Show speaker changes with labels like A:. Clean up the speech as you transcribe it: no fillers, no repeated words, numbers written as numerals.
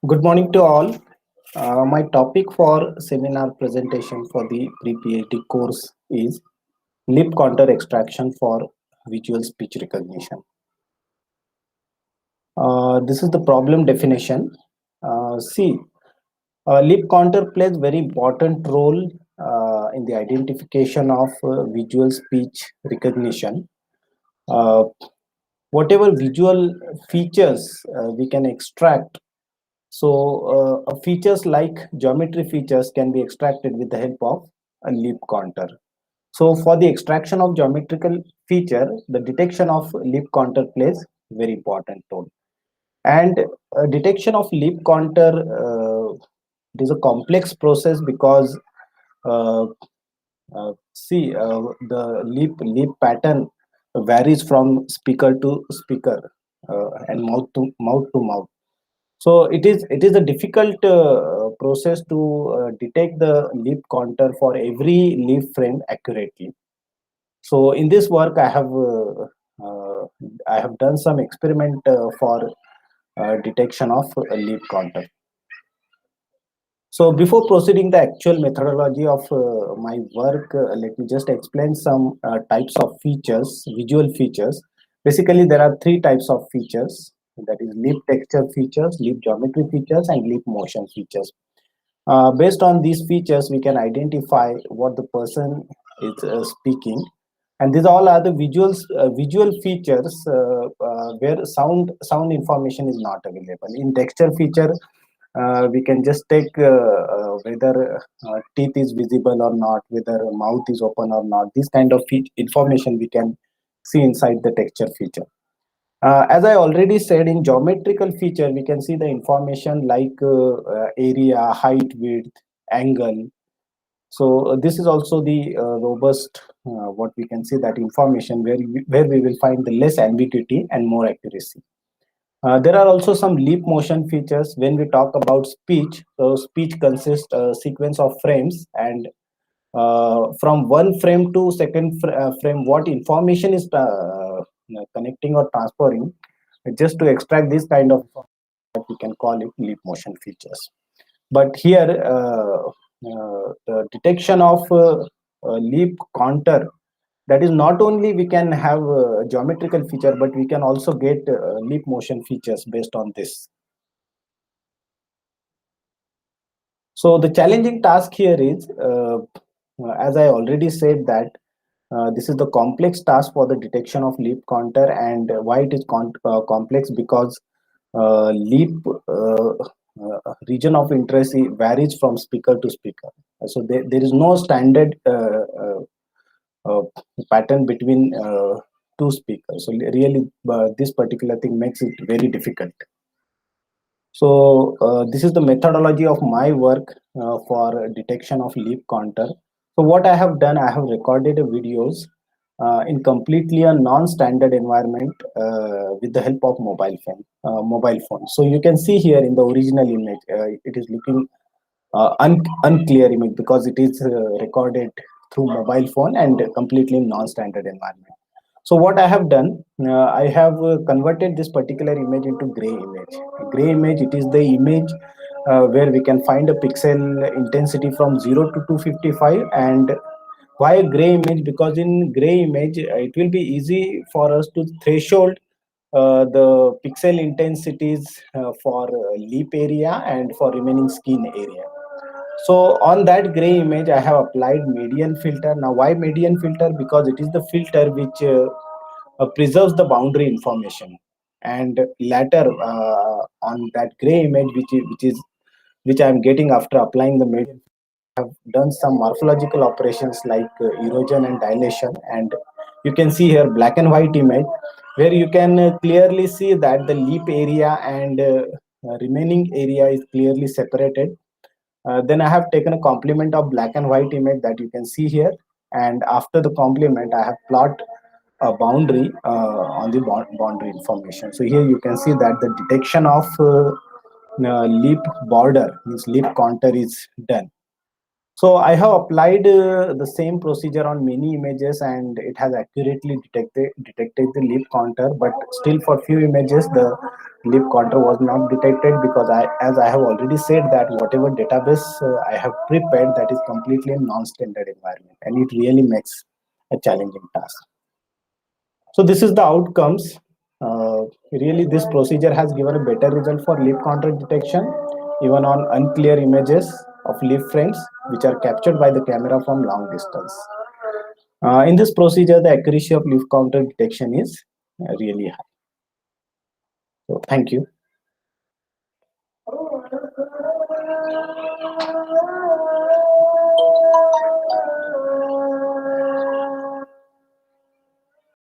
A: Good morning to all. My topic for seminar presentation for the pre-PhD course is lip contour extraction for visual speech recognition. This is the problem definition. See, lip contour plays very important role in the identification of visual speech recognition. Uh, Whatever visual features we can extract. Features like geometry features can be extracted with the help of a lip contour. So for the extraction of geometrical feature, the detection of lip contour plays very important role. And detection of lip contour it is a complex process because uh, the lip pattern varies from speaker to speaker and mouth to mouth. So it is a difficult process to detect the lip contour for every lip frame accurately. So in this work, uh, I have done some experiment for detection of lip contour. So before proceeding the actual methodology of my work, let me just explain some types of features, visual features. Basically, there are three types of features, that is lip texture features, lip geometry features, and lip motion features. Based on these features, we can identify what the person is speaking, and these all are the visual features where sound information is not available. In texture feature, we can just take whether teeth is visible or not, whether mouth is open or not. This kind of information we can see inside the texture feature. As I already said, in geometrical feature, we can see the information like area, height, width, angle. So this is also the robust, what we can see, that information where we will find the less ambiguity and more accuracy. There are also some lip motion features when we talk about speech. So speech consists a sequence of frames, and from one frame to second frame, what information is connecting or transferring, just to extract this kind of, we can call it lip motion features. But here, the detection of lip contour, that is not only we can have a geometrical feature, but we can also get lip motion features based on this. So the challenging task here is, as I already said, that this is the complex task for the detection of lip contour. And why it is complex? Because lip region of interest varies from speaker to speaker. So there is no standard uh, pattern between two speakers. So really, this particular thing makes it very difficult. So this is the methodology of my work for detection of lip contour. So what I have done, I have recorded videos in completely a non-standard environment with the help of mobile phone. So you can see here in the original image, it is looking unclear image because it is recorded through mobile phone and completely non-standard environment. So what I have done, I have converted this particular image into gray image. Gray image, it is the image where we can find a pixel intensity from 0 to 255. And why a gray image? Because in gray image, it will be easy for us to threshold the pixel intensities for lip area and for remaining skin area. So on that gray image, I have applied median filter. Now, why median filter? Because it is the filter which preserves the boundary information. And later, on that gray image, which I am getting after applying the median, have done some morphological operations like erosion and dilation. And you can see here black and white image where you can clearly see that the lip area and remaining area is clearly separated. Then I have taken a complement of black and white image that you can see here. And after the complement, I have plot a boundary on the boundary information. So here you can see that the detection of lip border, means lip contour, is done. So I have applied the same procedure on many images, and it has accurately detected the leaf counter. But still, for few images, the leaf counter was not detected, because as I have already said, that whatever database I have prepared, that is completely a non-standard environment, and it really makes a challenging task. So this is the outcomes. Really, this procedure has given a better result for leaf counter detection, even on unclear images of leaf frames, which are captured by the camera from long distance. In this procedure, the accuracy of leaf counter detection is really high. So thank you.